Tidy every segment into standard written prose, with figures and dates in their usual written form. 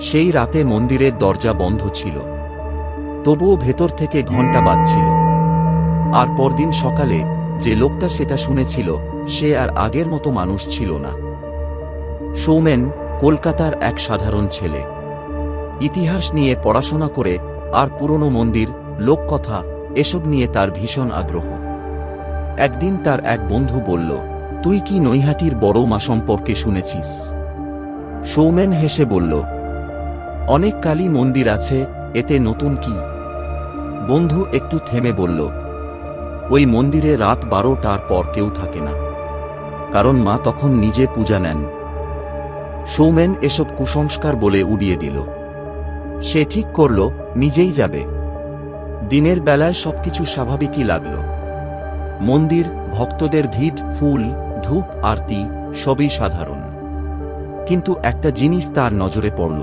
সেই রাতে মন্দিরের দরজা বন্ধ ছিল, তবুও ভেতর থেকে ঘণ্টা বাজছিল। আর পরদিন সকালে যে লোকটা সেটা শুনেছিল, সে আর আগের মতো মানুষ ছিল না। সৌমেন কলকাতার এক সাধারণ ছেলে, ইতিহাস নিয়ে পড়াশোনা করে আর পুরনো মন্দির, লোককথা এসব নিয়ে তার ভীষণ আগ্রহ। একদিন তার এক বন্ধু বলল, তুই কি নৈহাটির বড় মা সম্পর্কে শুনেছিস? সৌমেন হেসে বলল, অনেক কালী মন্দির আছে, এতে নতুন কি? বন্ধু একটু থেমে বলল, ওই মন্দিরে রাত 12টার পর কেউ থাকে না, কারণ মা তখন নিজে পূজা নেন। সৌমেন এসব কুসংস্কার বলে উড়িয়ে দিল। সে ঠিক করল নিজেই যাবে। দিনের বেলায় সবকিছু স্বাভাবিকই লাগল। মন্দির, ভক্তদের ভিড়, ফুল, ধূপ, আরতি সবই সাধারণ। কিন্তু একটা জিনিস তার নজরে পড়ল।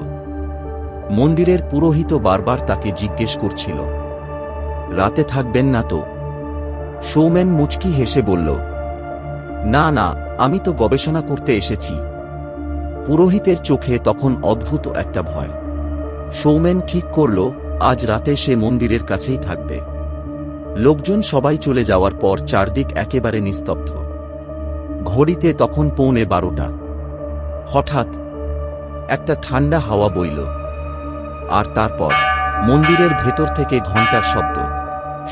মন্দিরের পুরোহিত বারবার তাকে জিজ্ঞেস করছিল, রাতে থাকবেন না তো? সৌমেন মুচকি হেসে বলল, না না, আমি তো গবেষণা করতে এসেছি। পুরোহিতের চোখে তখন অদ্ভুত একটা ভয়। সৌমেন ঠিক করল আজ রাতে সে মন্দিরের কাছেই থাকবে। লোকজন সবাই চলে যাওয়ার পর চারদিক একেবারে নিস্তব্ধ। ঘড়িতে তখন 11:45। হঠাৎ একটা ঠান্ডা হাওয়া বইল, আর তারপর মন্দিরের ভেতর থেকে ঘণ্টার শব্দ।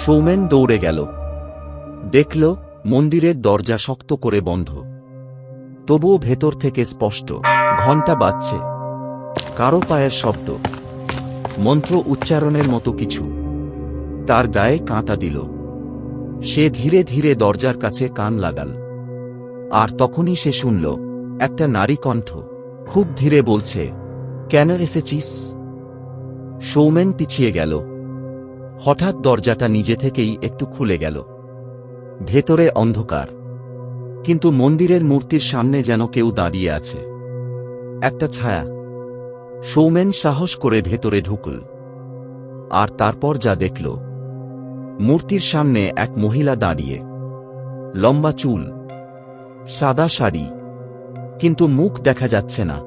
সৌমেন দৌড়ে গেল। দেখল মন্দিরের দরজা শক্ত করে বন্ধ, তবুও ভেতর থেকে স্পষ্ট ঘণ্টা বাজছে। কারো পায়ের শব্দ, মন্ত্র উচ্চারণের মতো কিছু। তার গায়ে কাঁটা দিল। সে ধীরে ধীরে দরজার কাছে কান লাগাল। আর তখনই সে শুনল একটা নারী কণ্ঠ খুব ধীরে বলছে, কেন এসেছিস? সৌমেন পিছিয়ে গেল। হঠাৎ দরজাটা নিজে থেকেই একটু খুলে গেল। ভেতরে অন্ধকার, কিন্তু মন্দিরের মূর্তির সামনে যেন কেউ দাঁড়িয়ে আছে, একটা ছায়া। সৌমেন সাহস করে ভেতরে ঢুকল। আর তারপর যা দেখল, মূর্তির সামনে এক মহিলা দাঁড়িয়ে, লম্বা চুল, সাদা শাড়ি, কিন্তু মুখ দেখা যাচ্ছে না।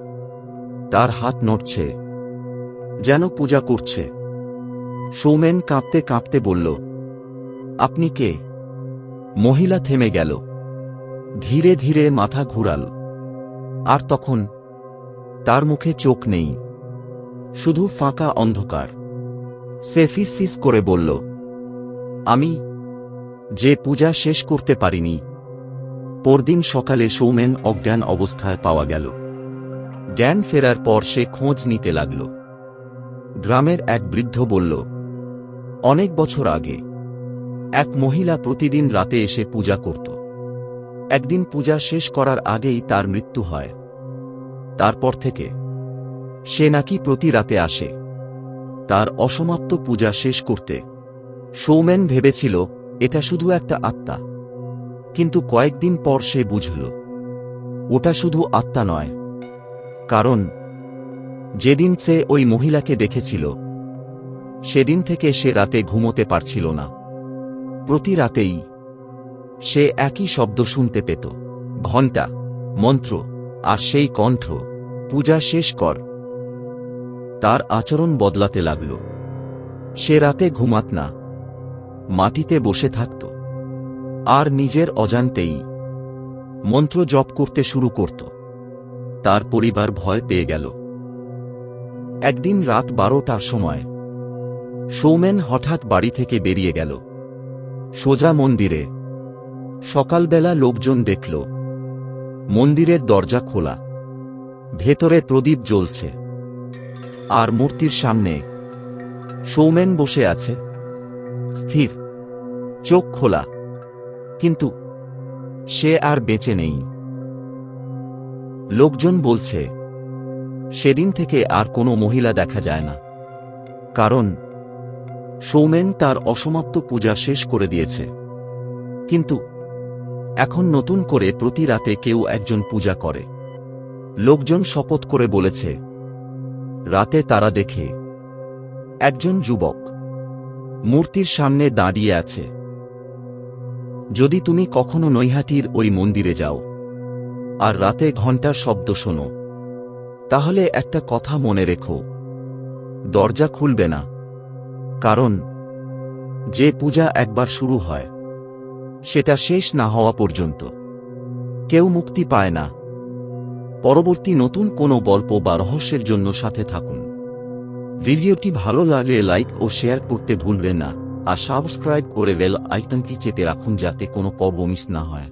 তার হাত নড়ছে, যেন পূজা করছে। সৌমেন কাঁপতে কাঁপতে বলল, আপনি কে? মহিলা থেমে গেল, ধীরে ধীরে মাথা ঘুরাল। আর তখন তার মুখে চোখ নেই, শুধু ফাঁকা অন্ধকার। সে ফিসফিস করে বলল, আমি যে পূজা শেষ করতে পারিনি। পরদিন সকালে সৌমেন অজ্ঞান অবস্থায় পাওয়া গেল। জ্ঞান ফেরার পর সে খোঁজ নিতে লাগল। গ্রামের এক বৃদ্ধ বলল, অনেক বছর আগে এক মহিলা প্রতিদিন রাতে এসে পূজা করত। একদিন পূজা শেষ করার আগেই তার মৃত্যু হয়। তারপর থেকে সে নাকি প্রতি রাতে আসে তার অসমাপ্ত পূজা শেষ করতে। সৌমেন ভেবেছিল এটা শুধু একটা আত্মা, কিন্তু কয়েকদিন পর সে বুঝল ওটা শুধু আত্মা নয়, কারণ যেদিন সে ওই মহিলাকে দেখেছিল সেদিন থেকে সে রাতে ঘুমোতে পারছিল না। প্রতি রাতেই সে একই শব্দ শুনতে পেত, ঘণ্টা, মন্ত্র, আর সেই কণ্ঠ, পূজা শেষ কর। তার আচরণ বদলাতে লাগল। সে রাতে ঘুমাত না, মাটিতে বসে থাকত, আর নিজের অজান্তেই মন্ত্র জপ করতে শুরু করত। তার পরিবার ভয় পেয়ে গেল। একদিন রাত 12টার সময় সৌমেন হঠাৎ বাড়ি থেকে বেরিয়ে গেল, সোজা মন্দিরে। সকালবেলা লোকজন দেখল মন্দিরের দরজা খোলা, ভেতরে প্রদীপ জ্বলছে, আর মূর্তির সামনে সৌমেন বসে আছে, স্থির, চোখ খোলা, কিন্তু সে আর বেঁচে নেই। লোকজন বলছে সেদিন থেকে আর কোনো মহিলা দেখা যায় না, কারণ সৌমেন তার অসমাপ্ত পূজা শেষ করে দিয়েছে। কিন্তু এখন নতুন করে প্রতি রাতে কেউ একজন পূজা করে। লোকজন শপথ করে বলেছে রাতে তারা দেখে একজন যুবক মূর্তির সামনে দাঁড়িয়ে আছে। যদি তুমি কখনো নৈহাটির ওই মন্দিরে যাও আর রাতে ঘণ্টার শব্দ শোনো, তাহলে একটা কথা মনে রেখো, দরজা খুলবে না। কারণ যে পূজা একবার শুরু হয় সেটা শেষ না হওয়া পর্যন্ত কেউ মুক্তি পায় না। পরবর্তী নতুন কোনো গল্প বা রহস্যের জন্য সাথে থাকুন। ভিডিওটি ভালো লাগলে লাইক ও শেয়ার করতে ভুলবেন না, আর সাবস্ক্রাইব করে বেল আইকনটি চেপে রাখুন যাতে কোনো পর্ব মিস না হয়।